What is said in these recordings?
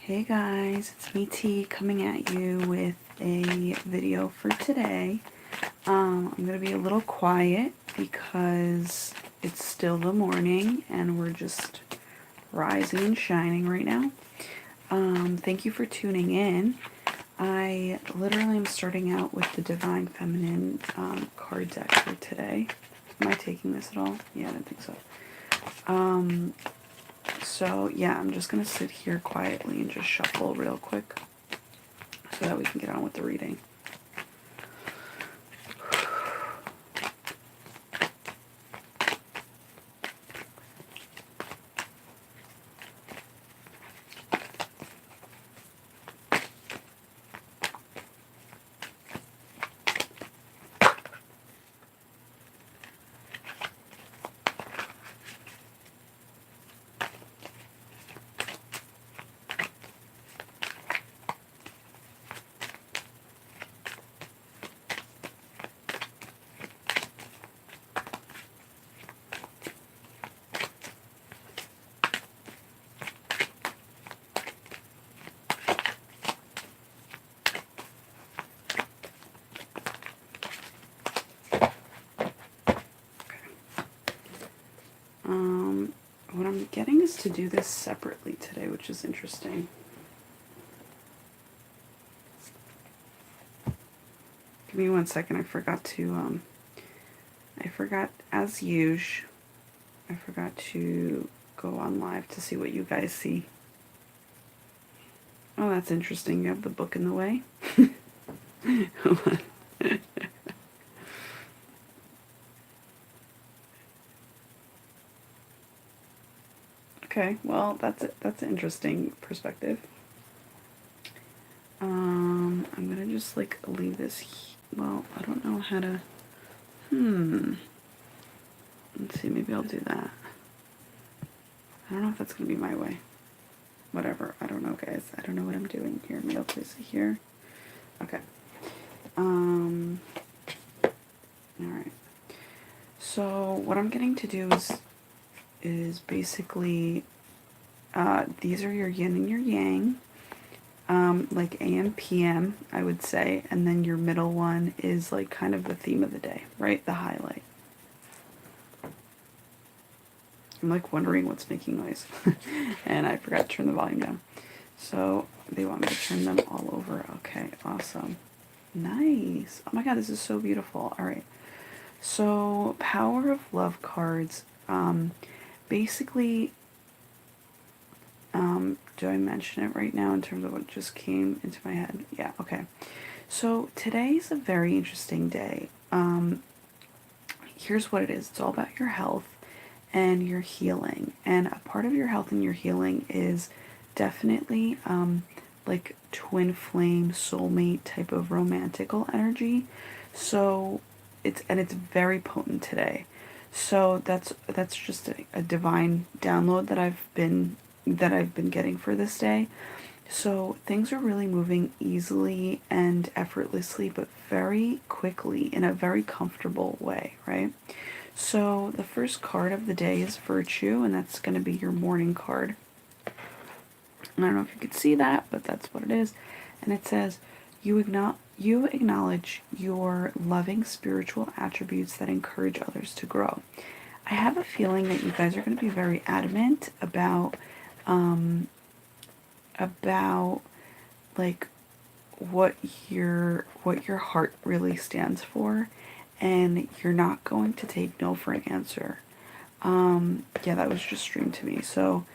Hey guys, it's me T coming at you with a video for today. I'm going to be a little quiet because it's still the morning and we're just rising and shining right now. Thank you for tuning in. I literally am starting out with the Divine Feminine card deck for today. Am I taking this at all? Yeah, I don't think so. So yeah, I'm just going to sit here quietly and just shuffle real quick so that we can get on with the reading. What I'm getting is to do this separately today, which is interesting. Give me 1 second. I forgot as usual, I forgot to go on live to see what you guys see. Oh, that's interesting. You have the book in the way. Okay, well, that's an interesting perspective. I'm gonna just like leave this. Well, I don't know how to. Let's see. Maybe I'll do that. I don't know if that's gonna be my way. Whatever. I don't know, guys. I don't know what I'm doing here. Maybe I'll place it here. Okay. All right. So what I'm getting to do is basically these are your yin and your yang, like AM PM, I would say, and then your middle one is like kind of the theme of the day, right? The highlight. I'm like wondering what's making noise and I forgot to turn the volume down, so they want me to turn them all over. Okay, awesome, nice. Oh my god, this is so beautiful. All right, so Power of Love cards. Basically, do I mention it right now in terms of what just came into my head? Yeah, okay. So today's a very interesting day. Here's what it is. It's all about your health and your healing. And a part of your health and your healing is definitely like twin flame, soulmate type of romantical energy. So it's very potent today. So that's just a divine download that I've been getting for this day. So things are really moving easily and effortlessly, but very quickly in a very comfortable way, right? So the first card of the day is Virtue, and that's going to be your morning card. I don't know if you could see that, but that's what it is. And it says, you acknowledge your loving spiritual attributes that encourage others to grow. I have a feeling that you guys are going to be very adamant about like what your heart really stands for, and you're not going to take no for an answer. Yeah, that was just streamed to me. So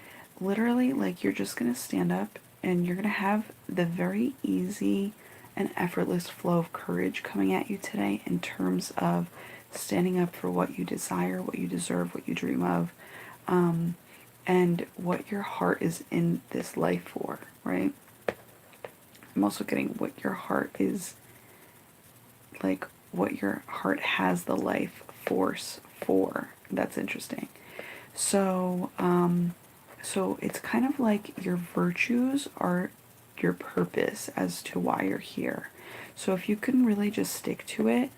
literally, like, you're just gonna stand up and you're gonna have the very easy and effortless flow of courage coming at you today in terms of standing up for what you desire, what you deserve, what you dream of, and what your heart is in this life for, right? I'm also getting what your heart is, like, what your heart has the life force for. That's interesting. So, so it's kind of like your virtues are your purpose as to why you're here. So if you can really just stick to it,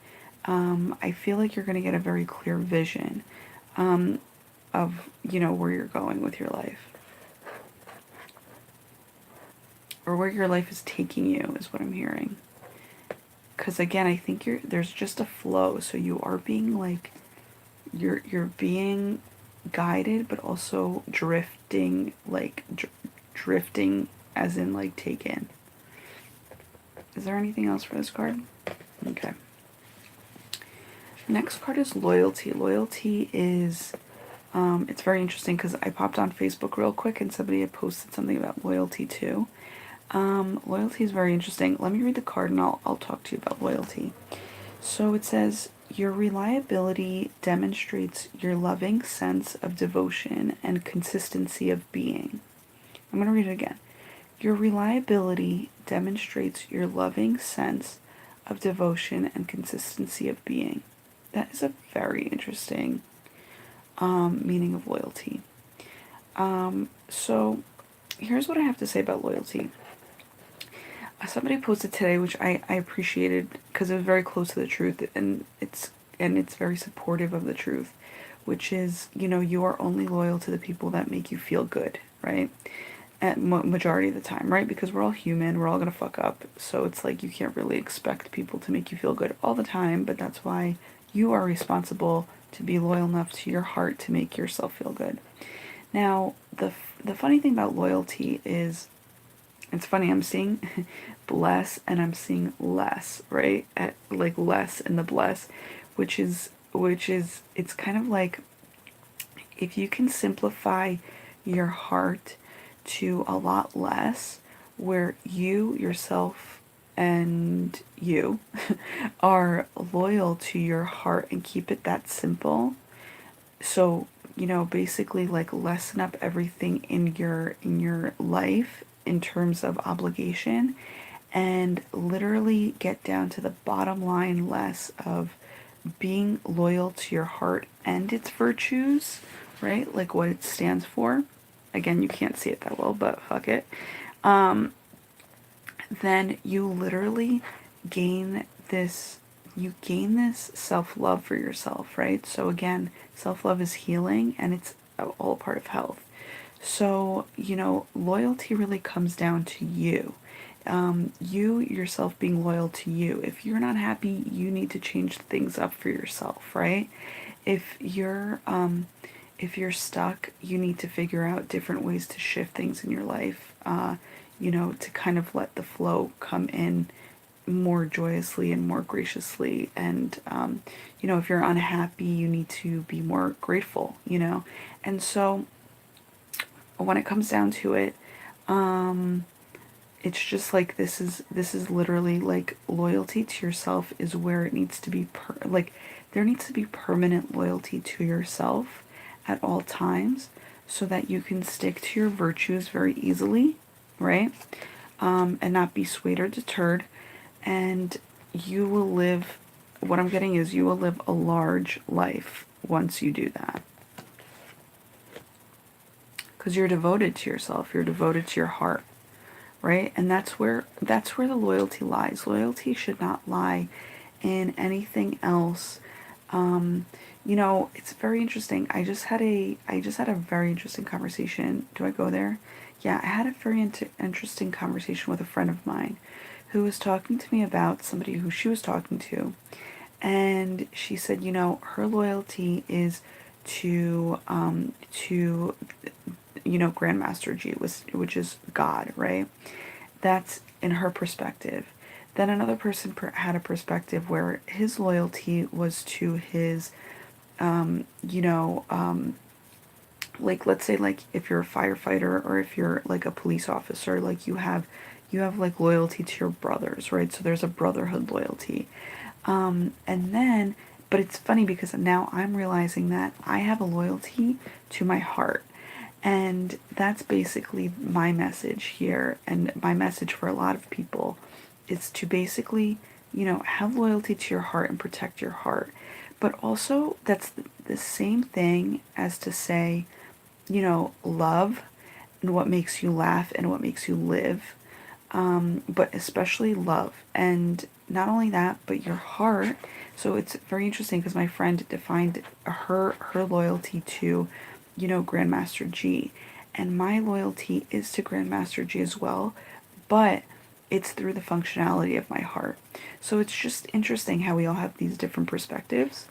I feel like you're going to get a very clear vision of, you know, where you're going with your life. or where your life is taking you is what I'm hearing. Because again, I think there's just a flow. So you are being like, you're being guided, but also drifting, like drifting as in like taken. Is there anything else for this card? Okay. Next card is loyalty. Loyalty is, it's very interesting because I popped on Facebook real quick and somebody had posted something about loyalty too. Loyalty is very interesting. Let me read the card and I'll talk to you about loyalty. So it says, your reliability demonstrates your loving sense of devotion and consistency of being. I'm going to read it again. Your reliability demonstrates your loving sense of devotion and consistency of being. That is a very interesting meaning of loyalty. So here's what I have to say about loyalty. Somebody posted today, which I appreciated because it was very close to the truth, and it's very supportive of the truth, which is, you know, you are only loyal to the people that make you feel good, right? At majority of the time, right? Because we're all human, we're all gonna fuck up, so it's like you can't really expect people to make you feel good all the time, but that's why you are responsible to be loyal enough to your heart to make yourself feel good. Now, the funny thing about loyalty is, it's funny, I'm seeing bless and I'm seeing less, right? Like less in the bless, which is, it's kind of like, if you can simplify your heart to a lot less, where you, yourself, and you are loyal to your heart and keep it that simple. So, you know, basically like lessen up everything in your life in terms of obligation, and literally get down to the bottom line less of being loyal to your heart and its virtues, right? Like what it stands for. Again, you can't see it that well, but fuck it. Then you literally gain this self-love for yourself, right? So again, self-love is healing and it's all part of health. So, you know, loyalty really comes down to you. You yourself being loyal to you. If you're not happy, you need to change things up for yourself, right? If you're stuck, you need to figure out different ways to shift things in your life, you know, to kind of let the flow come in more joyously and more graciously. And, you know, if you're unhappy, you need to be more grateful, you know? And so when it comes down to it, it's just like, this is literally like loyalty to yourself is where it needs to be, like there needs to be permanent loyalty to yourself at all times, so that you can stick to your virtues very easily, right? And not be swayed or deterred. And you will live, what I'm getting is, you will live a large life once you do that. Because you're devoted to yourself, you're devoted to your heart, right? And that's where the loyalty lies. Loyalty should not lie in anything else. You know, it's very interesting. I just had a very interesting conversation. Do I go there? Yeah, I had a very interesting conversation with a friend of mine who was talking to me about somebody who she was talking to. And she said, you know, her loyalty is to you know, Grandmaster G, which is God, right? That's in her perspective. Then another person had a perspective where his loyalty was to his, you know, like, let's say, like, if you're a firefighter or if you're like a police officer, like you have like loyalty to your brothers, right? So there's a brotherhood loyalty. And then, but it's funny because now I'm realizing that I have a loyalty to my heart. And that's basically my message here, and my message for a lot of people is to basically, you know, have loyalty to your heart and protect your heart. But also, that's the same thing as to say, you know, love and what makes you laugh and what makes you live, but especially love. And not only that, but your heart. So it's very interesting because my friend defined her loyalty to, you know, Grandmaster G. And my loyalty is to Grandmaster G as well, but it's through the functionality of my heart. So it's just interesting how we all have these different perspectives.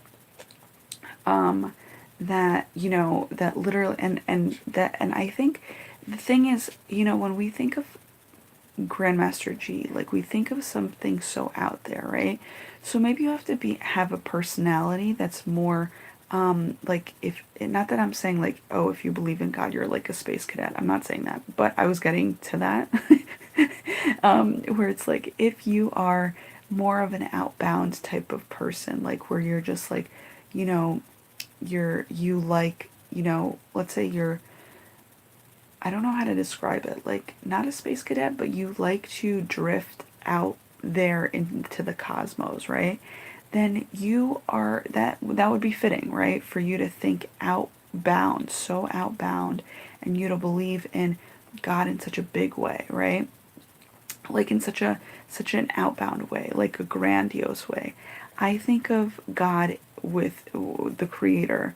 That, you know, that literally, and I think the thing is, you know, when we think of Grandmaster G, like we think of something so out there, right? So maybe you have to have a personality that's more like, if not that I'm saying like, oh, if you believe in God you're like a space cadet. I'm not saying that, but I was getting to that. Where it's like, if you are more of an outbound type of person, like where you're just like, you know, you like, you know, let's say you're, I don't know how to describe it, like not a space cadet, but you like to drift out there into the cosmos, right? Then you are, that would be fitting, right? For you to think outbound, so outbound, and you to believe in God in such a big way, right? Like in such an outbound way, like a grandiose way. I think of God with the creator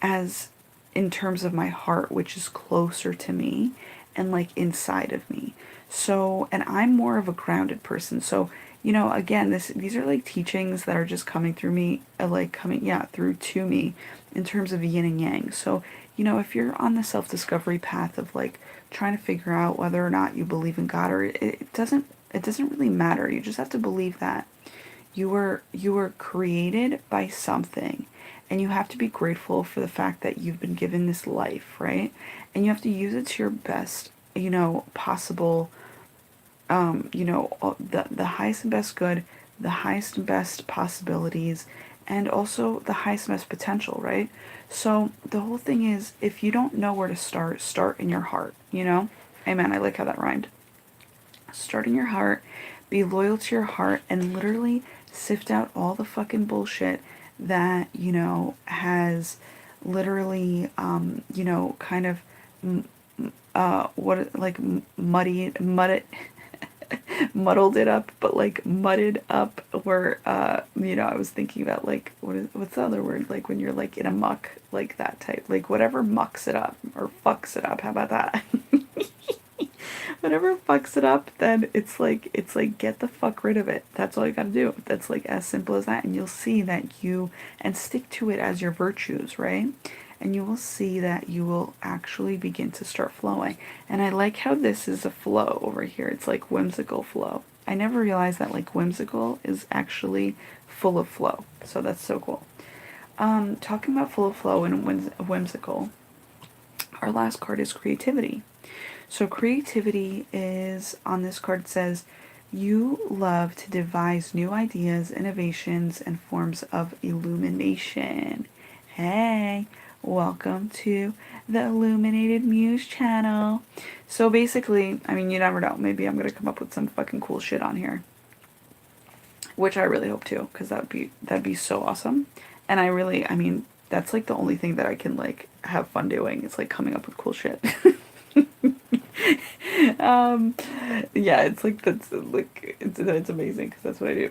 as in terms of my heart, which is closer to me and like inside of me. So, and I'm more of a grounded person. So, you know, again, these are like teachings that are just coming through me, like coming, yeah, through to me in terms of yin and yang. So, you know, if you're on the self-discovery path of like trying to figure out whether or not you believe in God, or it doesn't really matter. You just have to believe that you were created by something, and you have to be grateful for the fact that you've been given this life, right? And you have to use it to your best, you know, possible, you know, the highest and best good, the highest and best possibilities, and also the highest and best potential, right? So the whole thing is, if you don't know where to start, start in your heart, you know? Amen. I like how that rhymed. Start in your heart, be loyal to your heart, and literally sift out all the fucking bullshit that, you know, has literally, you know, kind of, what, like, muddled it up, but like mudded up, where, you know, I was thinking about like, what's the other word? Like when you're like in a muck, like that type, like whatever mucks it up, or fucks it up, how about that? Whatever fucks it up, then it's like get the fuck rid of it. That's all you gotta do. That's like as simple as that, and you'll see that and stick to it as your virtues, right? And you will see that you will actually begin to start flowing. And I like how this is a flow over here. It's like whimsical flow. I never realized that like whimsical is actually full of flow. So that's so cool. Talking about full of flow and whimsical, our last card is creativity. So creativity is, on this card, says, you love to devise new ideas, innovations, and forms of illumination. Hey, welcome to the Illuminated Muse channel. So basically, I mean, you never know. Maybe I'm going to come up with some fucking cool shit on here. Which I really hope to, because that'd be so awesome. And I mean, that's like the only thing that I can like have fun doing. It's like coming up with cool shit. Yeah, it's like, that's like, it's amazing because that's what I do.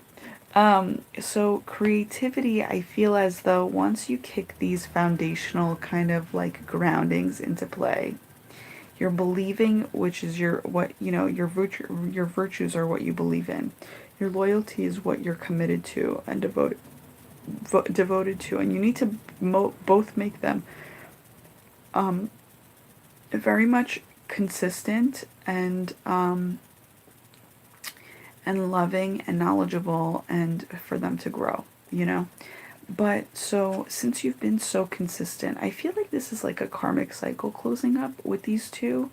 So creativity, I feel as though once you kick these foundational kind of like groundings into play, your believing, which is what, you know, your virtues are what you believe in. Your loyalty is what you're committed to and devoted to, and you need to both make them very much consistent and loving and knowledgeable, and for them to grow, you know. But so since you've been so consistent, I feel like this is like a karmic cycle closing up with these two.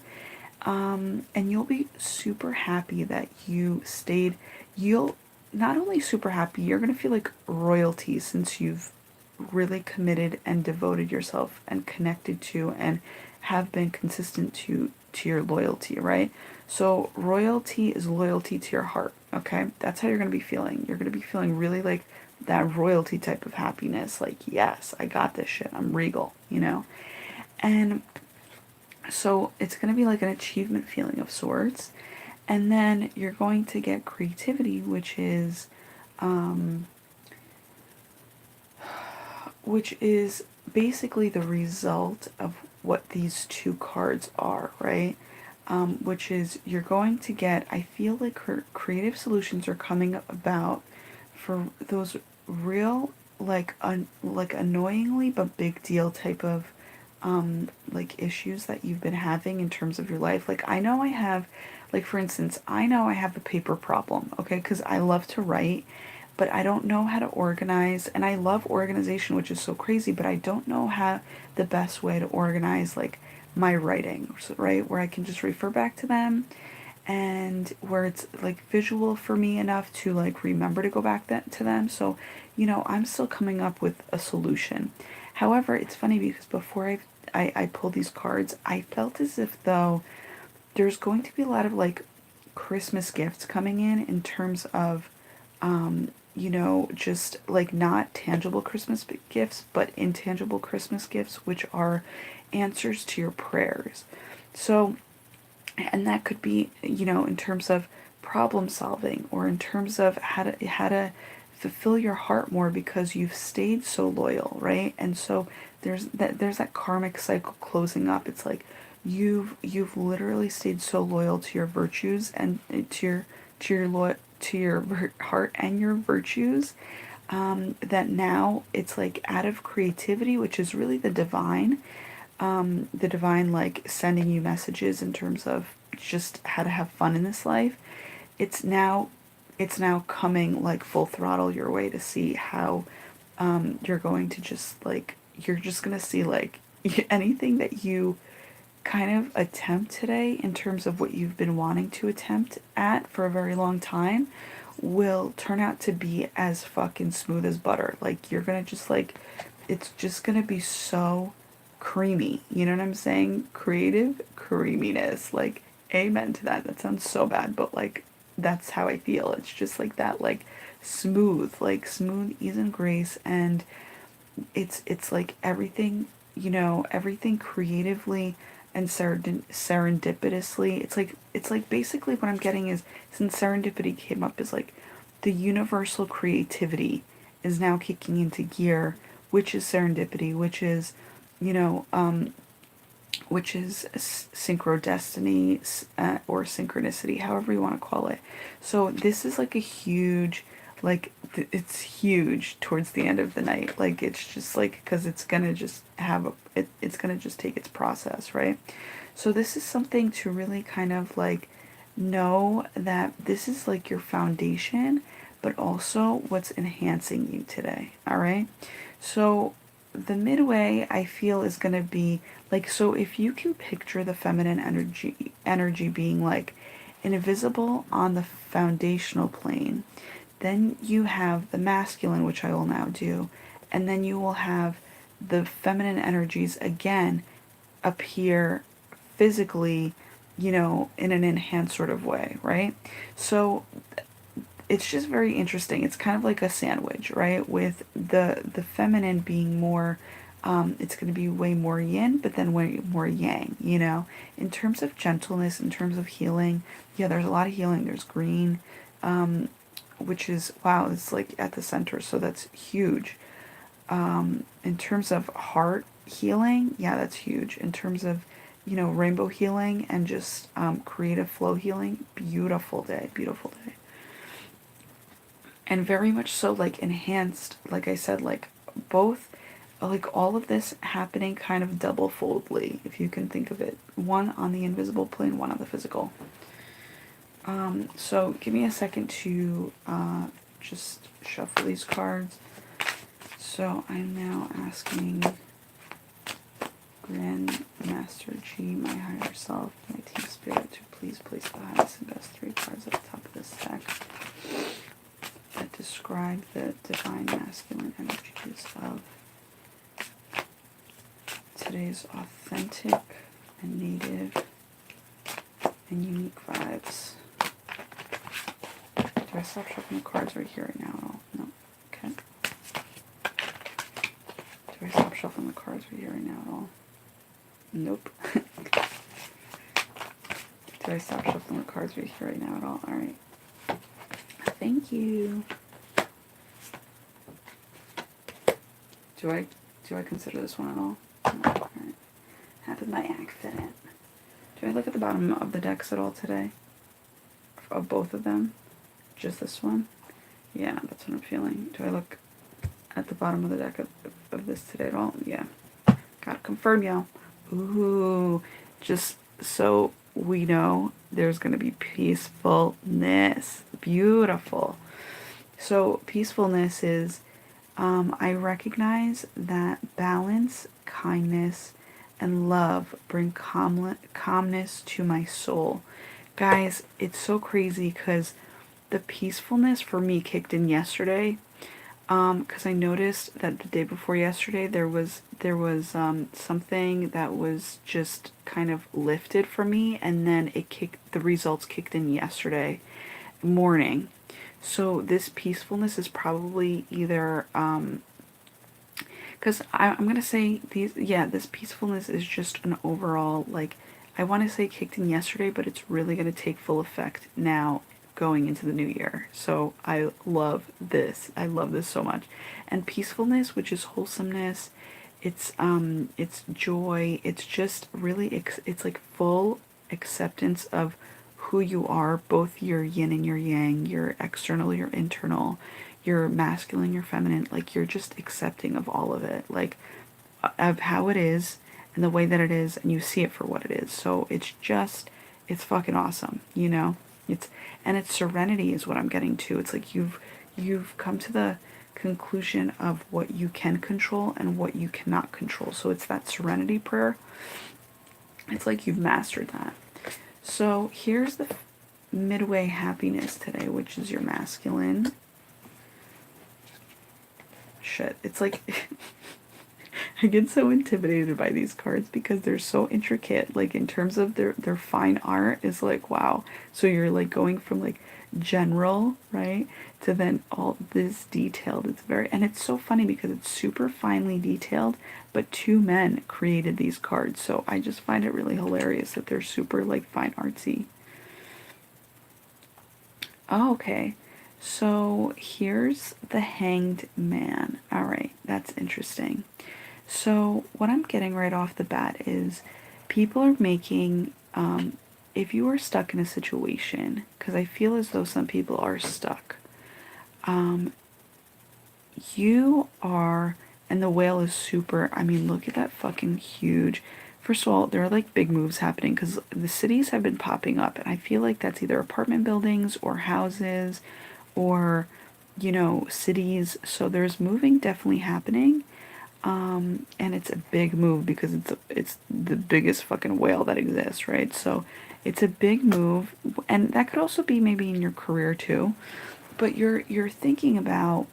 And you'll be super happy that you stayed. You'll not only super happy, you're going to feel like royalty, since you've really committed and devoted yourself and connected to and have been consistent to your loyalty, right? So royalty is loyalty to your heart, okay? That's how you're going to be feeling. You're going to be feeling really like that royalty type of happiness, like, yes, I got this shit, I'm regal, you know? And so it's going to be like an achievement feeling of sorts. And then you're going to get creativity, which is basically the result of what these two cards are, right? which is you're going to get, I feel like creative solutions are coming about for those real, like, like annoyingly but big deal type of like issues that you've been having in terms of your life. Like, I know I have, like, for instance, I know I have the paper problem, okay, because I love to write, but I don't know how to organize, and I love organization, which is so crazy, but I don't know how the best way to organize, like, my writing, right, where I can just refer back to them, and where it's like visual for me enough to like remember to go back to them. So, I'm still coming up with a solution. However, it's funny because before I pulled these cards, I felt as if though there's going to be a lot of like Christmas gifts coming in terms of, just like not tangible Christmas gifts, but intangible Christmas gifts, which are answers to your prayers. So, and that could be, in terms of problem solving, or in terms of how to fulfill your heart more because you've stayed so loyal, right? And so there's that karmic cycle closing up. It's like you've literally stayed so loyal to your virtues and to your heart and your virtues, that now it's like out of creativity, which is really the divine like sending you messages in terms of just how to have fun in this life. It's now coming like full throttle your way to see how, you're going to just like, you're just gonna see like anything that you kind of attempt today in terms of what you've been wanting to attempt at for a very long time will turn out to be as fucking smooth as butter. Like, you're gonna just like, it's just gonna be so creamy. You know what I'm saying? Creative creaminess. Like, amen to that. That sounds so bad, but like, that's how I feel. It's just like that, like smooth ease and grace, and it's like everything creatively and serendipitously. It's like basically what I'm getting is, since serendipity came up, is like the universal creativity is now kicking into gear, which is serendipity, you know um which is synchrodestiny, or synchronicity, however you want to call it. So this is like a huge, like, it's huge towards the end of the night. Like, it's just like, because it's gonna just it's gonna just take its process, right? So this is something to really kind of like know that this is like your foundation, but also what's enhancing you today. All right. So the midway, I feel, is going to be like, so if you can picture the feminine energy being like invisible on the foundational plane, then you have the masculine, which I will now do, and then you will have the feminine energies again appear physically, in an enhanced sort of way, right? So it's just very interesting. It's kind of like a sandwich, right? With the feminine being more, it's going to be way more yin, but then way more yang, in terms of gentleness, in terms of healing. Yeah, there's a lot of healing. There's green, which is, wow, it's like at the center, so that's huge. In terms of heart healing, yeah, that's huge. In terms of, rainbow healing and just creative flow healing, beautiful day, beautiful day. And very much so, like, enhanced, like I said, like both, like all of this happening kind of double foldly, if you can think of it. One on the invisible plane, one on the physical. So give me a second to just shuffle these cards. So I'm now asking Grand Master G, my higher self, my team spirit, to please place the highest and best 3 cards at the top of this deck that describe the divine masculine energies of today's authentic and native and unique vibes. Do I stop shuffling the cards right here right now at all? No. Okay. Do I stop shuffling the cards right here right now at all? Nope. Do I stop shuffling the cards right here right now at all? Alright. Thank you. Do I consider this one at all? No. Alright. Happened by accident. Do Do I look at the bottom of the decks at all today? Of both of them? Just this one? Yeah, that's what I'm feeling. Do I look at the bottom of the deck of this today at all? Yeah. Gotta confirm, y'all. Ooh, just so we know, there's gonna be peacefulness. Beautiful. So peacefulness is, I recognize that balance, kindness, and love bring calmness to my soul. Guys, it's so crazy because the peacefulness for me kicked in yesterday. Because I noticed that the day before yesterday there was something that was just kind of lifted for me, and then the results kicked in yesterday morning. So this peacefulness is probably either because I'm gonna say this peacefulness is just an overall, like, I want to say kicked in yesterday, but it's really gonna take full effect now going into the new year. So I love this. I love this so much. And peacefulness, which is wholesomeness, it's joy. It's just really it's like full acceptance of who you are, both your yin and your yang, your external, your internal, your masculine, your feminine. Like, you're just accepting of all of it, like of how it is and the way that it is, and you see it for what it is. So it's fucking awesome, you know? It's serenity is what I'm getting to. It's like you've come to the conclusion of what you can control and what you cannot control. So it's that serenity prayer. It's like you've mastered that. So here's the midway happiness today, which is your masculine. Shit, it's like I get so intimidated by these cards because they're so intricate. Like, in terms of their fine art is like, wow. So you're like going from like general, right, to then all this detailed. And it's so funny because it's super finely detailed, but two men created these cards. So I just find it really hilarious that they're super like fine artsy. Oh, okay. So here's the Hanged Man. All right, that's interesting. So what I'm getting right off the bat is people are making, if you are stuck in a situation, because I feel as though some people are stuck, you are, and the whale is super, I mean, look at that fucking huge. First of all, there are like big moves happening because the cities have been popping up, and I feel like that's either apartment buildings or houses or, you know, cities. So there's moving definitely happening. And it's a big move because it's the biggest fucking whale that exists, right? So it's a big move, and that could also be maybe in your career too. But you're thinking about,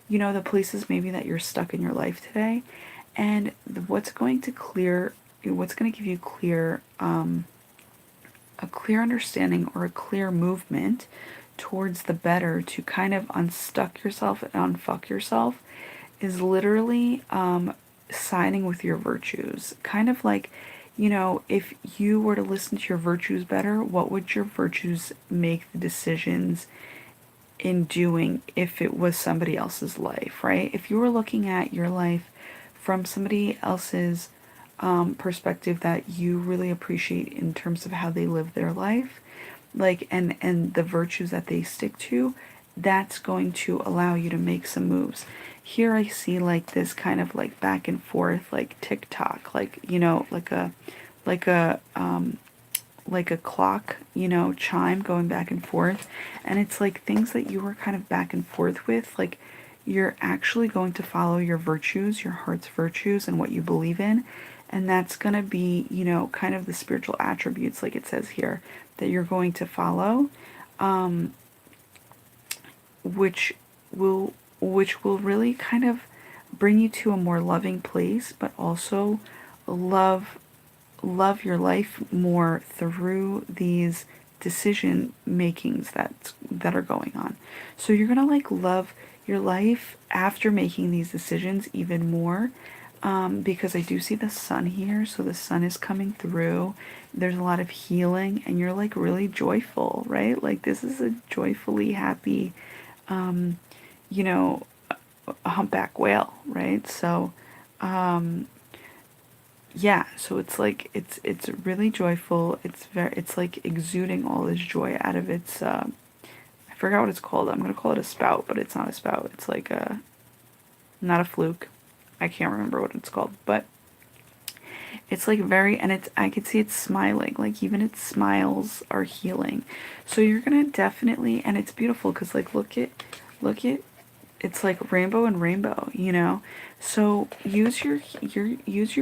you know, the places maybe that you're stuck in your life today, and what's going to give you a clear understanding or a clear movement towards the better to kind of unstuck yourself and unfuck yourself is literally siding with your virtues. Kind of like, you know, if you were to listen to your virtues better, what would your virtues make the decisions in doing if it was somebody else's life, right? If you were looking at your life from somebody else's perspective that you really appreciate in terms of how they live their life, like, and the virtues that they stick to, that's going to allow you to make some moves. Here I see like this kind of like back and forth, like tick-tock, like, you know, like a clock, you know, chime going back and forth. And it's like things that you were kind of back and forth with, like you're actually going to follow your virtues, your heart's virtues, and what you believe in. And that's going to be, you know, kind of the spiritual attributes, like it says here, that you're going to follow, which will really kind of bring you to a more loving place, but also love your life more through these decision makings that are going on. So you're gonna like love your life after making these decisions even more, because I do see the sun here, so the sun is coming through. There's a lot of healing, and you're like really joyful, right? Like, this is a joyfully happy, you know, a humpback whale, right? So yeah, so it's like it's really joyful. It's like exuding all this joy out of its I forgot what it's called. I'm gonna call it a spout, but it's not a spout. It's like a not a fluke. I can't remember what it's called, but it's like very, and it's, I could see it smiling, like even its smiles are healing. So you're gonna definitely, and it's beautiful because like look at, it's like rainbow and rainbow, you know? So use your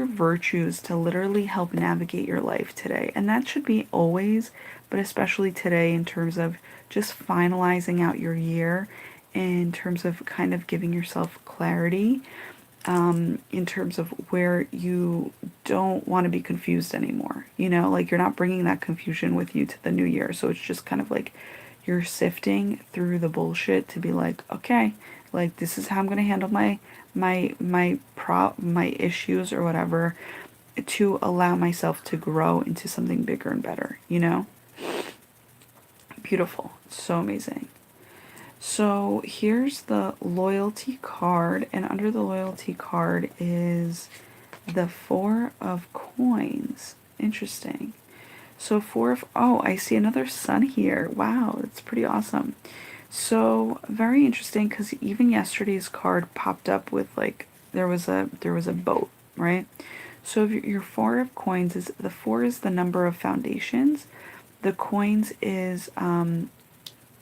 virtues to literally help navigate your life today. And that should be always, but especially today in terms of just finalizing out your year, in terms of kind of giving yourself clarity, in terms of where you don't want to be confused anymore. You know, like you're not bringing that confusion with you to the new year. So it's just kind of like you're sifting through the bullshit to be like, okay, like this is how I'm going to handle my issues or whatever, to allow myself to grow into something bigger and better, you know? Beautiful. So amazing. So here's the loyalty card, and under the loyalty card is the Four of Coins. Interesting. So oh, I see another sun here. Wow, that's pretty awesome. So very interesting because even yesterday's card popped up with like there was a boat, right? So if your Four of Coins is, the four is the number of foundations. The coins is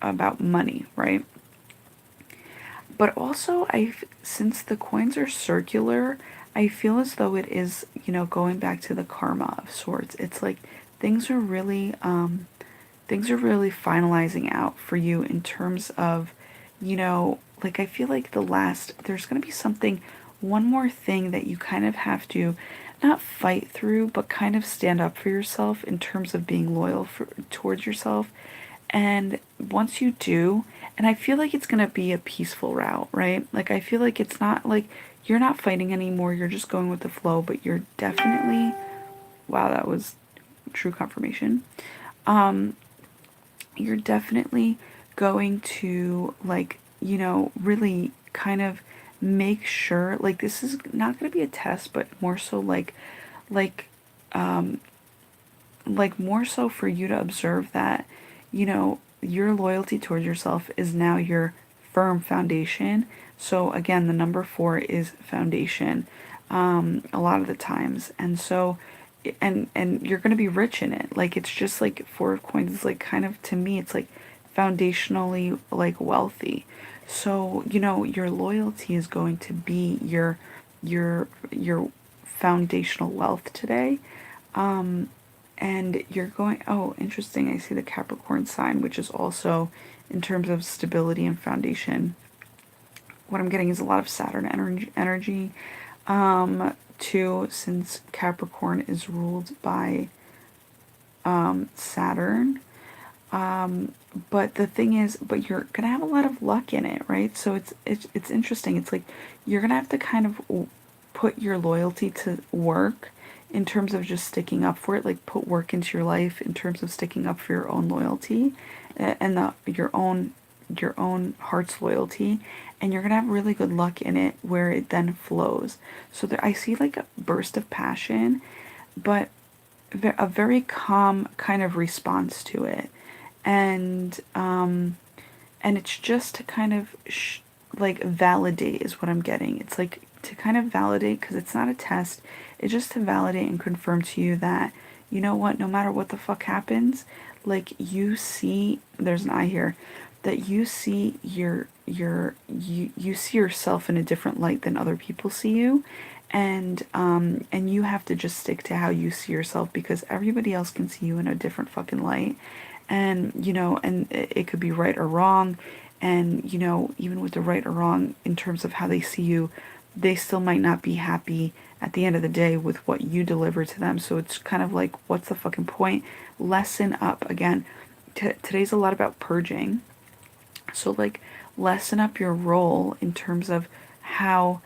about money, right? But also, since the coins are circular, I feel as though it is, you know, going back to the karma of sorts. It's like things are really, things are really finalizing out for you in terms of, you know, like I feel like there's going to be something, one more thing that you kind of have to not fight through, but kind of stand up for yourself in terms of being loyal towards yourself. And once you do, and I feel like it's going to be a peaceful route, right? Like, I feel like it's not like you're not fighting anymore, you're just going with the flow, but you're definitely, wow, that was true confirmation. You're definitely going to, like, you know, really kind of make sure, like, this is not going to be a test, but more so like, um, like more so for you to observe that, you know, your loyalty towards yourself is now your firm foundation. So again, the number four is foundation, a lot of the times. And so, and you're going to be rich in it. Like, it's just like Four of Coins is like kind of, to me, it's like foundationally like wealthy. So, you know, your loyalty is going to be your foundational wealth today. And you're going, oh, interesting. I see the Capricorn sign, which is also in terms of stability and foundation. What I'm getting is a lot of Saturn energy, too, since Capricorn is ruled by Saturn. But the thing is, but you're gonna have a lot of luck in it, right? So it's interesting. It's like you're gonna have to kind of put your loyalty to work in terms of just sticking up for it. Like, put work into your life in terms of sticking up for your own loyalty, and your own heart's loyalty, and you're gonna have really good luck in it where it then flows. So there, I see like a burst of passion, but a very calm kind of response to it. And it's just to kind of like validate is what I'm getting. It's like to kind of validate, because it's not a test. It's just to validate and confirm to you that, you know what, no matter what the fuck happens, like, you see, there's an eye here, that you see you see yourself in a different light than other people see you. And you have to just stick to how you see yourself, because everybody else can see you in a different fucking light. And, you know, and it could be right or wrong. And, you know, even with the right or wrong in terms of how they see you, they still might not be happy at the end of the day with what you deliver to them. So it's kind of like, what's the fucking point? Lessen up. Again, today's a lot about purging. So, like, lessen up your role in terms of how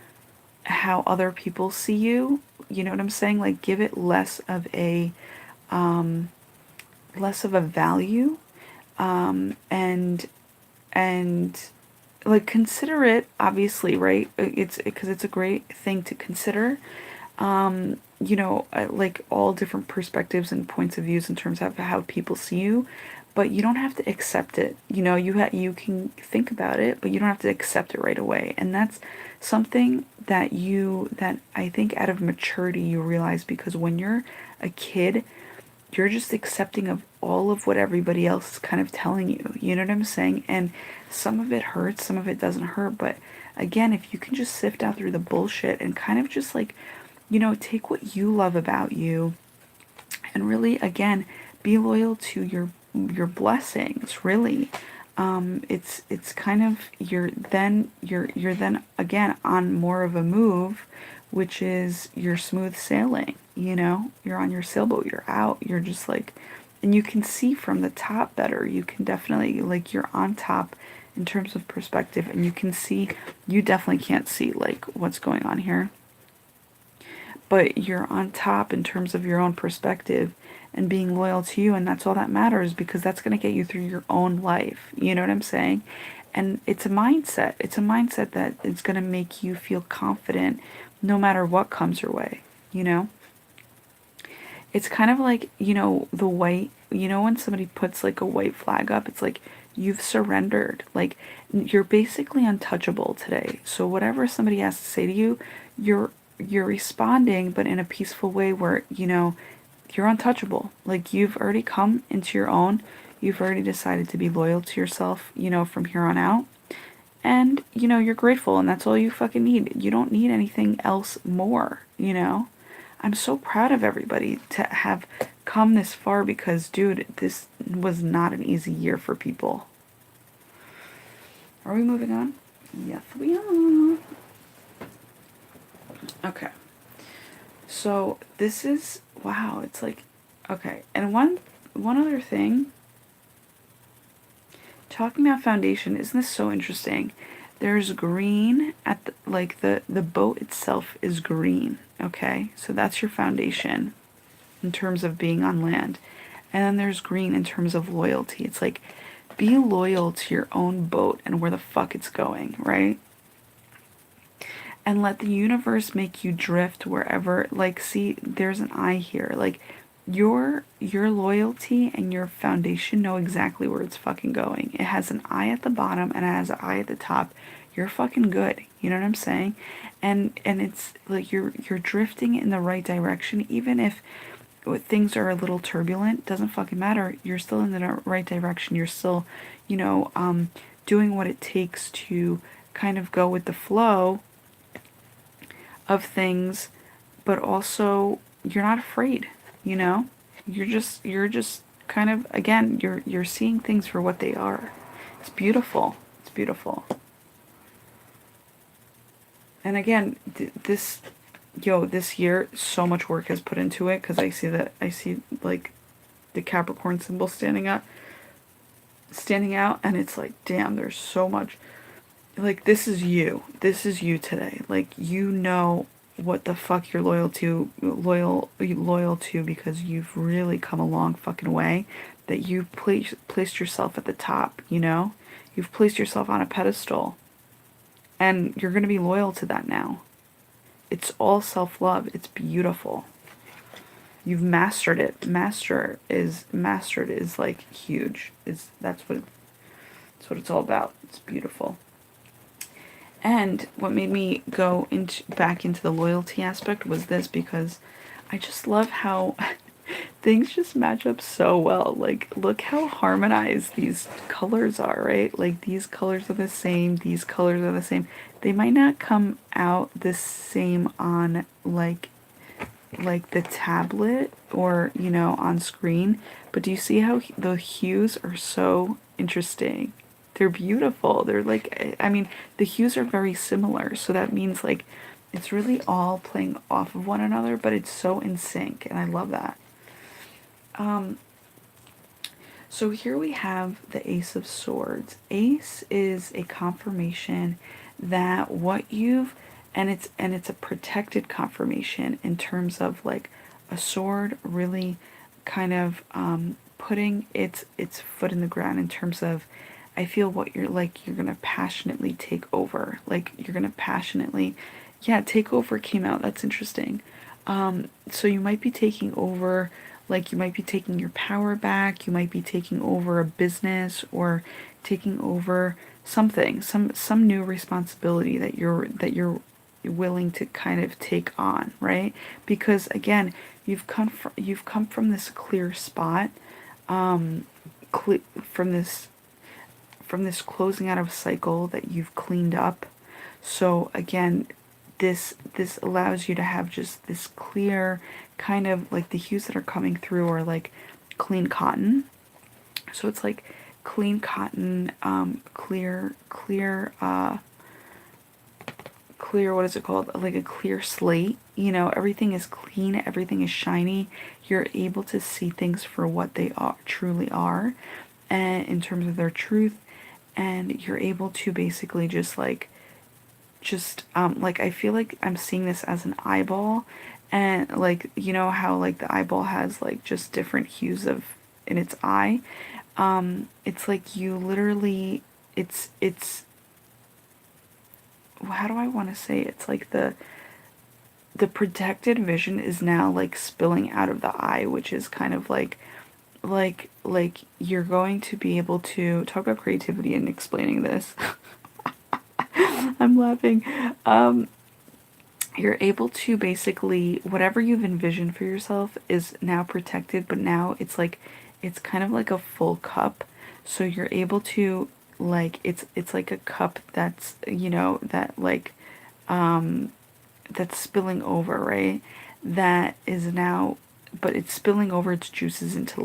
other people see you. You know what I'm saying? Like, give it less of a value, and like, consider it, obviously, right? It's because it's a great thing to consider, you know, like all different perspectives and points of views in terms of how people see you, but you don't have to accept it. You know, you can think about it, but you don't have to accept it right away. And that's something that I think out of maturity you realize, because when you're a kid, you're just accepting of all of what everybody else is kind of telling you. You know what I'm saying? And some of it hurts, some of it doesn't hurt, but again, if you can just sift out through the bullshit and kind of just like, you know, take what you love about you and really, again, be loyal to your blessings, really. It's kind of you're then again on more of a move, which is you're smooth sailing. You know, you're on your sailboat, you're out, you're just like, and you can see from the top better. You can definitely, like, you're on top in terms of perspective, and you can see, you definitely can't see like what's going on here, but you're on top in terms of your own perspective and being loyal to you, and that's all that matters, because that's going to get you through your own life. You know what I'm saying? And it's a mindset. It's a mindset that is going to make you feel confident no matter what comes your way, you know? It's kind of like, you know, the white, you know, when somebody puts like a white flag up, it's like you've surrendered. Like, you're basically untouchable today. So whatever somebody has to say to you, you're responding, but in a peaceful way where, you know, you're untouchable. Like, you've already come into your own. You've already decided to be loyal to yourself, you know, from here on out. And, you know, you're grateful, and that's all you fucking need. You don't need anything else more, you know? I'm so proud of everybody to have come this far, because, dude, this was not an easy year for people. Are we moving on? Yes, we are. Okay. So this is, wow, it's like, okay. And one other thing, talking about foundation, isn't this so interesting? There's green at the, like the boat itself is green, okay? So that's your foundation in terms of being on land. And then there's green in terms of loyalty. It's like, be loyal to your own boat and where the fuck it's going, right? And let the universe make you drift wherever, like, see, there's an eye here. Like, your loyalty and your foundation know exactly where it's fucking going. It has an eye at the bottom and it has an eye at the top. You're fucking good. You know what I'm saying? And it's like you're drifting in the right direction, even if things are a little turbulent. Doesn't fucking matter. You're still in the right direction. You're still, you know, doing what it takes to kind of go with the flow of things, but also you're not afraid, you know? You're just kind of, again, you're seeing things for what they are. It's beautiful. It's beautiful. And again, this year, so much work has put into it, because I see like the Capricorn symbol standing out, and it's like, damn, there's so much. Like, this is you today. Like, you know what the fuck you're loyal to, because you've really come a long fucking way, that you've placed yourself at the top, you know? You've placed yourself on a pedestal, and you're going to be loyal to that now. It's all self-love. It's beautiful. You've mastered it. Mastered is like huge. That's what it's all about. It's beautiful. And what made me go back into the loyalty aspect was this, because I just love how things just match up so well. Like, look how harmonized these colors are, right? Like, these colors are the same, these colors are the same. They might not come out the same on like the tablet or, you know, on screen, but do you see how the hues are so interesting? They're beautiful. They're like, I mean, the hues are very similar, so that means like it's really all playing off of one another, but it's so in sync, and I love that. So here we have the Ace of Swords. Ace is a confirmation that what you've, and it's a protected confirmation in terms of like a sword really kind of putting its foot in the ground in terms of, I feel what you're like, you're gonna passionately take over. Like, you're gonna passionately, yeah, take over came out. That's interesting. So you might be taking over, like you might be taking your power back, you might be taking over a business or taking over something, some new responsibility that you're willing to kind of take on, right? Because again, you've come from this clear spot, cle from this closing out of a cycle that you've cleaned up. So again, this allows you to have just this clear kind of like the hues that are coming through are like clean cotton. So it's like clean cotton, clear, what is it called? Like a clear slate. You know, everything is clean, everything is shiny. You're able to see things for what they are truly are, and in terms of their truth, and you're able to basically just like I feel like I'm seeing this as an eyeball, and like you know how like the eyeball has like just different hues of in its eye. It's like you literally, it's how do I want to say it? It's like the protected vision is now like spilling out of the eye, which is kind of like you're going to be able to talk about creativity and explaining this. I'm laughing. You're able to basically, whatever you've envisioned for yourself is now protected, but now it's like, it's kind of like a full cup. So you're able to, like, it's like a cup that's, you know, that like, that's spilling over, right? That is now, but it's spilling over its juices into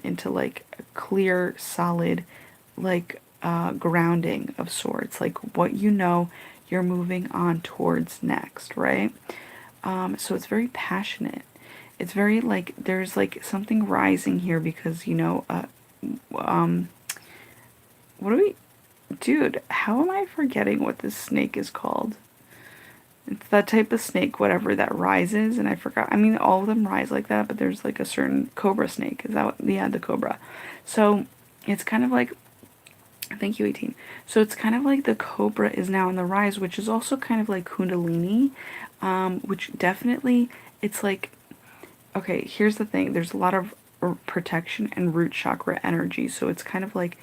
into like a clear, solid, like grounding of sorts, like what you know you're moving on towards next, right? So it's very passionate. It's very like there's like something rising here because you know, what do we, dude? How am I forgetting what this snake is called? It's that type of snake, whatever that rises, and I forgot. I mean, all of them rise like that, but there's like a certain cobra snake. Is that what? Yeah, the cobra. So it's kind of like, thank you, 18. So it's kind of like the cobra is now on the rise, which is also kind of like Kundalini, which definitely, it's like, okay, here's the thing. There's a lot of protection and root chakra energy. So it's kind of like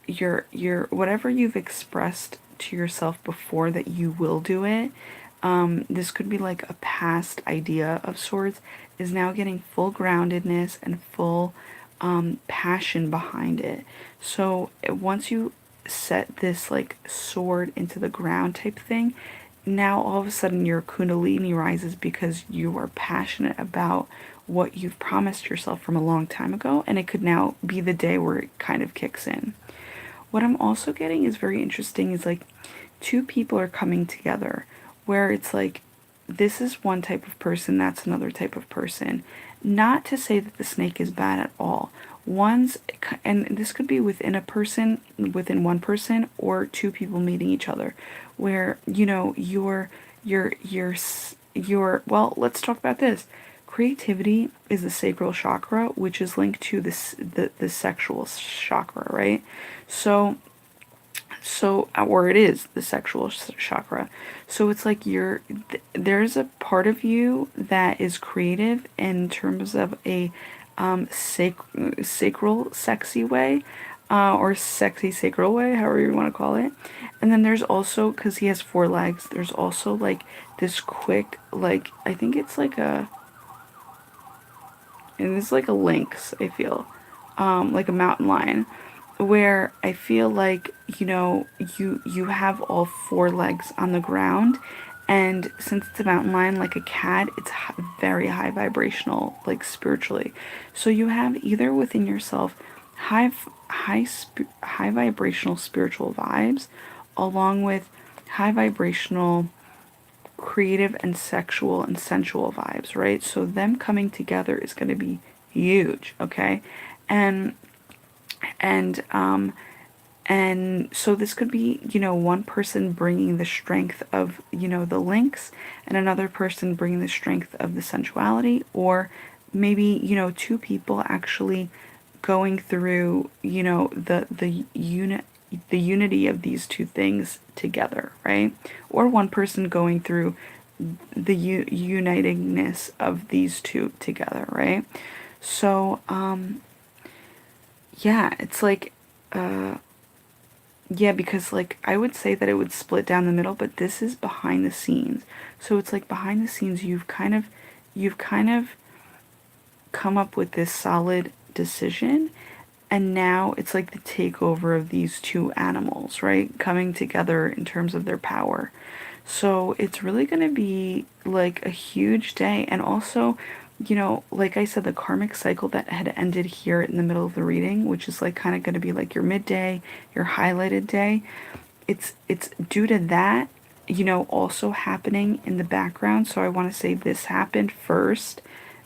your whatever you've expressed to yourself before that you will do it. This could be like a past idea of sorts, is now getting full groundedness and full passion behind it. So once you set this like sword into the ground type thing, now all of a sudden your kundalini rises because you are passionate about what you've promised yourself from a long time ago, and it could now be the day where it kind of kicks in. What I'm also getting is very interesting is like two people are coming together where it's like this is one type of person, that's another type of person. Not to say that the snake is bad at all. One's, and this could be within a person, within one person, or two people meeting each other, where you know well, let's talk about this. Creativity is the sacral chakra, which is linked to the sexual chakra, right? So or it is the sexual chakra. So it's like there's a part of you that is creative in terms of a sacral sexy way, or sexy sacral way, however you want to call it. And then there's also, because he has four legs, there's also like this quick, like I think it's like a, and it's like a lynx, I feel, like a mountain lion, where I feel like, you know, you have all four legs on the ground, and since it's a mountain lion, like a cat, it's very high vibrational, like spiritually. So you have either within yourself high vibrational spiritual vibes, along with high vibrational creative and sexual and sensual vibes, right? So them coming together is going to be huge, okay? And and and so this could be, you know, one person bringing the strength of, you know, the links, and another person bringing the strength of the sensuality, or maybe, you know, two people actually going through, you know, the unity of these two things together, right? Or one person going through the unitingness of these two together, right? So, yeah, it's like, yeah, because like I would say that it would split down the middle, but this is behind the scenes. So it's like behind the scenes, you've kind of come up with this solid decision, and now it's like the takeover of these two animals, right? Coming together in terms of their power. So it's really going to be like a huge day. And also, you know, like I said, the karmic cycle that had ended here in the middle of the reading, which is like kind of going to be like your midday, your highlighted day. It's due to that, you know, also happening in the background. So I want to say this happened first,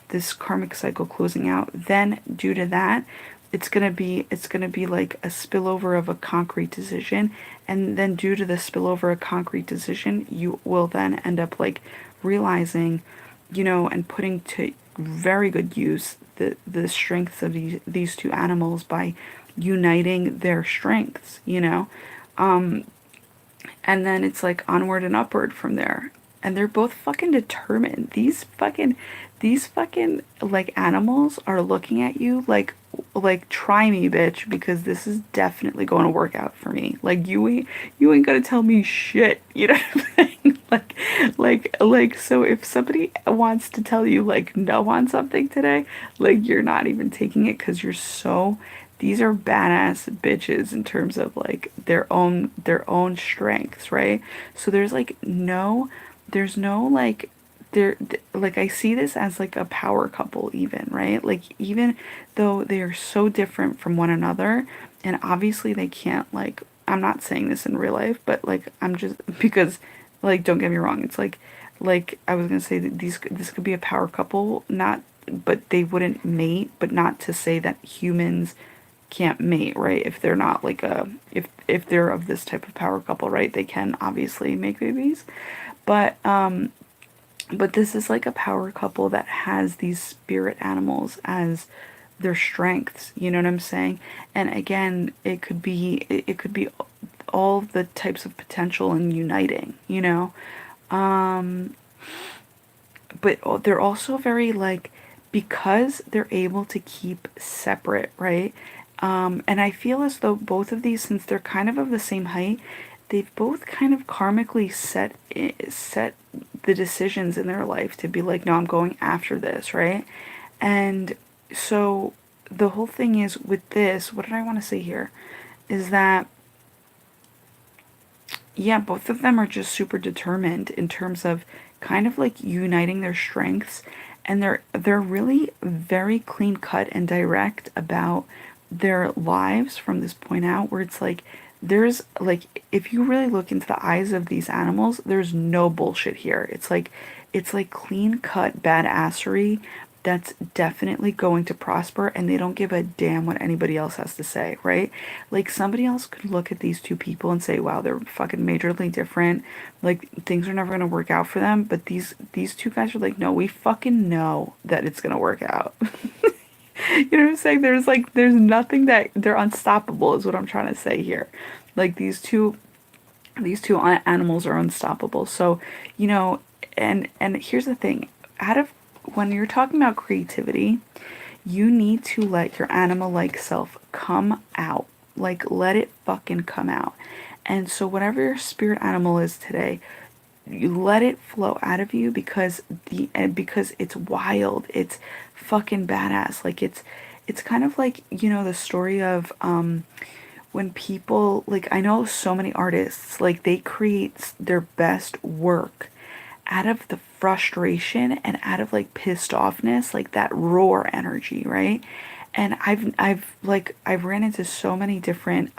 this karmic cycle closing out. Then due to that, it's gonna be like a spillover of a concrete decision, and then due to the spillover of concrete decision, you will then end up like realizing, you know, and putting to very good use the strengths of these two animals by uniting their strengths, you know. And then it's like onward and upward from there. And they're both fucking determined. These fucking like animals are looking at you like try me, bitch, because this is definitely going to work out for me. Like you ain't gonna tell me shit. You know what I'm saying? Like so if somebody wants to tell you like no on something today, like you're not even taking it because you're so, these are badass bitches in terms of like their own strengths, right? So there's no like like I see this as like a power couple even, right? Like even though they are so different from one another, and obviously they can't like, I'm not saying this in real life, but like I'm just because like don't get me wrong, it's like I was gonna say that this could be a power couple, not, but they wouldn't mate, but not to say that humans can't mate, right? If they're not like if they're of this type of power couple, right? They can obviously make babies. But this is like a power couple that has these spirit animals as their strengths, you know what I'm saying? And again, it could be all the types of potential in uniting, you know? But they're also very like, because they're able to keep separate, right? And I feel as though both of these, since they're kind of the same height, they've both kind of karmically set the decisions in their life to be like, no, I'm going after this, right? And so the whole thing is with this, what did I want to say here? Is that, yeah, both of them are just super determined in terms of kind of like uniting their strengths, and they're really very clean cut and direct about their lives from this point out, where it's like there's like, if you really look into the eyes of these animals, there's no bullshit here. It's like clean cut badassery that's definitely going to prosper, and they don't give a damn what anybody else has to say, right? Like somebody else could look at these two people and say, wow, they're fucking majorly different, like things are never going to work out for them, but these two guys are like, no, we fucking know that it's going to work out. You know what I'm saying? There's nothing that, they're unstoppable is what I'm trying to say here. Like these two animals are unstoppable. So, you know, and here's the thing. Out of When you're talking about creativity, you need to let your animal like self come out. Like let it fucking come out. And so whatever your spirit animal is today, you let it flow out of you, because it's wild, it's fucking badass. Like it's kind of like, you know, the story of when people, like I know so many artists, like they create their best work out of the frustration and out of like pissed offness, like that roar energy, right? And I've ran into so many different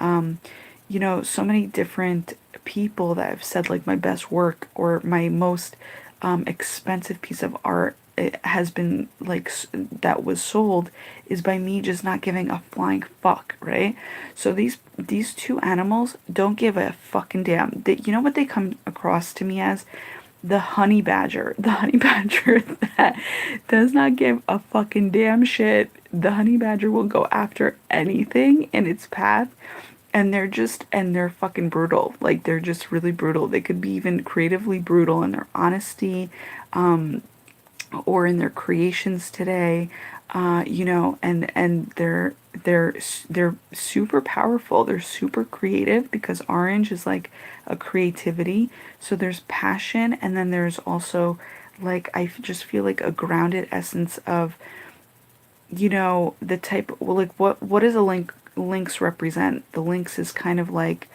you know, so many different people that have said like my best work or my most expensive piece of art, it has been like that was sold is by me just not giving a flying fuck, right? So these two animals don't give a fucking damn. You know what they come across to me as? The honey badger that does not give a fucking damn shit. The honey badger will go after anything in its path, And they're fucking brutal. Like, they're just really brutal. They could be even creatively brutal in their honesty, or in their creations today, you know, and they're super powerful. They're super creative because orange is like a creativity. So there's passion, and then there's also like, just feel like a grounded essence of, you know, the type, well, like, what does a lynx represent? The lynx is kind of like,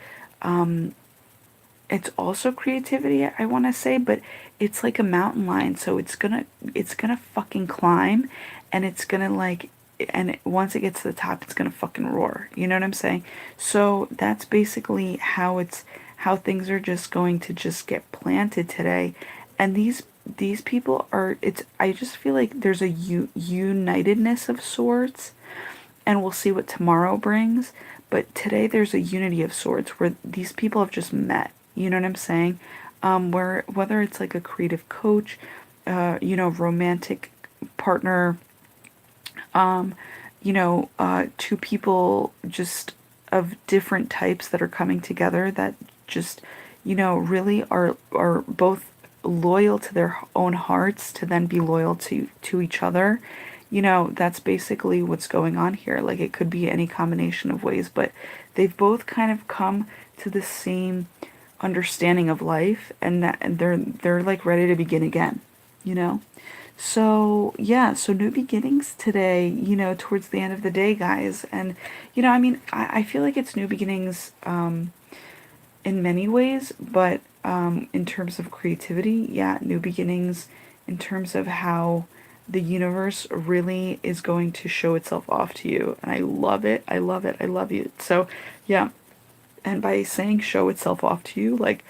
it's also creativity, I want to say, but it's like a mountain lion, so it's gonna fucking climb, and it's gonna like, and once it gets to the top, it's gonna fucking roar. You know what I'm saying? So that's basically how things are just going to just get planted today. And these people are, it's, I just feel like there's a unitedness of sorts, and we'll see what tomorrow brings. But today there's a unity of sorts where these people have just met. You know what I'm saying? Where, whether it's like a creative coach, you know, romantic partner, you know, two people just of different types that are coming together that just, you know, really are both loyal to their own hearts to then be loyal to each other. You know, that's basically what's going on here. Like, it could be any combination of ways, but they've both kind of come to the same understanding of life, and that, and they're like ready to begin again, you know? So, yeah, so new beginnings today, you know, towards the end of the day, guys. And, you know, I mean, I feel like it's new beginnings in many ways, but in terms of creativity, yeah, new beginnings in terms of how the universe really is going to show itself off to you. And I love it. I love it. I love you. So, yeah. And by saying show itself off to you, like,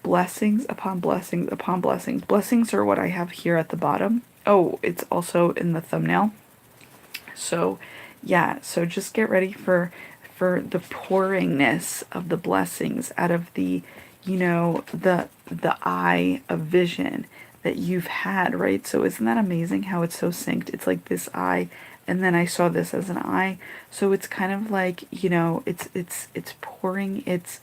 blessings upon blessings upon blessings. Blessings are what I have here at the bottom. Oh, it's also in the thumbnail. So, yeah, so just get ready for the pouringness of the blessings out of the, you know, the eye of vision that you've had, right? So isn't that amazing how it's so synced? It's like this eye, and then I saw this as an eye. So it's kind of like, you know, it's pouring, it's,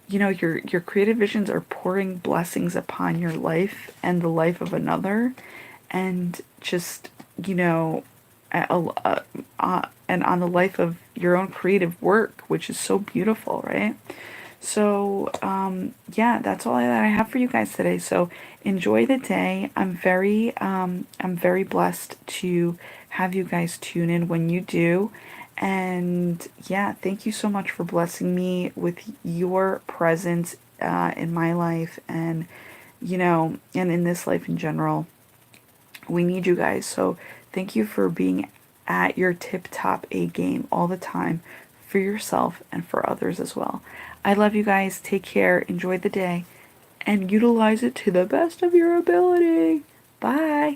you know, your creative visions are pouring blessings upon your life and the life of another, and just, you know, and on the life of your own creative work, which is so beautiful, right? So, yeah, that's all that I have for you guys today. So enjoy the day. I'm very blessed to have you guys tune in when you do. And yeah, thank you so much for blessing me with your presence in my life, and, you know, and in this life in general. We need you guys. So thank you for being at your tip top A game all the time for yourself and for others as well. I love you guys. Take care. Enjoy the day and utilize it to the best of your ability. Bye.